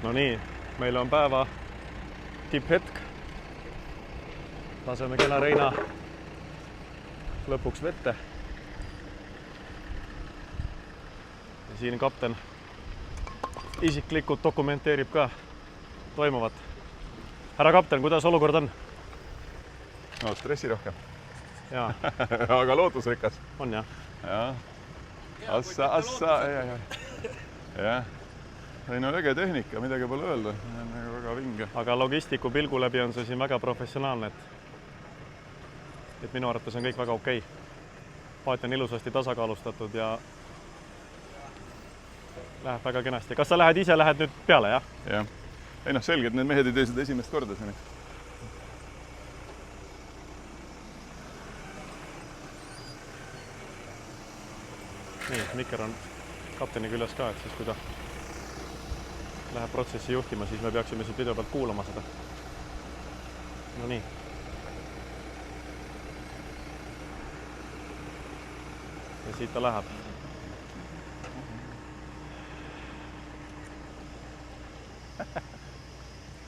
No nii, meil on päeva tipphetk. Laseme kena Reina lõpuks vette. Ja siin kapten isiklikult dokumenteerib ka toimuvat. Härra kapten, kuidas olukord on? No, stressirohkem. Jaa. Aga lootusrikas. On jah? Jaa. Assa. Jah. Ei no äge tehnika, midagi pole öelda. Väga vinge. Aga logistiku pilgu läbi on see siin väga professionaalne, et minu arvates on kõik väga okei. Paat on ilusasti tasakaalustatud ja läheb väga kenasti. Kas sa lähed nüüd peale, jah? Jah. Ei noh, selge, et need mehed ei tee seda esimest korda siin. Nii, Mikker on kapteni küljes ka, et siis kui ta läheb protsessi juhtima, siis me peaksime siit video pealt kuulama seda. No nii. Ja siit ta läheb.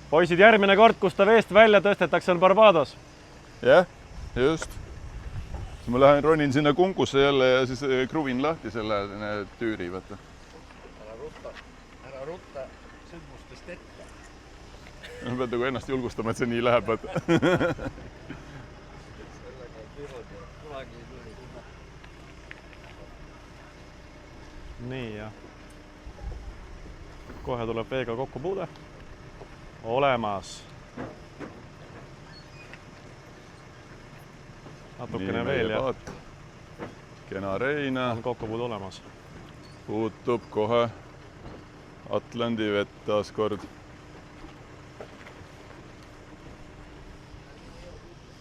Poisid, järgmine kord, kus ta veest välja tõstetakse, on Barbados. Jah, just. Ma lähen ronin sinna kunkusse jälle ja siis kruvin lahti selle tüüri. Võtta. Ära rutta sündmustest ette. Ma pead nagu ennast julgustama, et see nii läheb. Sellega kunagi ei tuli. Nii, jah. Kohe tuleb veega kokkupuude. Olemas. Natukene veel ja kena Reina on kokkupuud olemas. Puutub kohe Atlandi vett taas kord.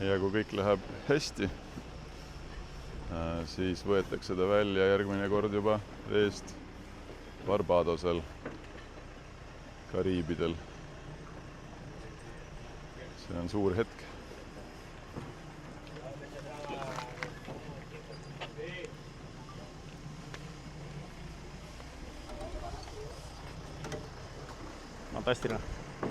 Ja kui kõik läheb hästi, siis võetakse ta välja järgmine kord juba veest Barbadosel, Kariibidel. See on suur hetk. Fantastiline.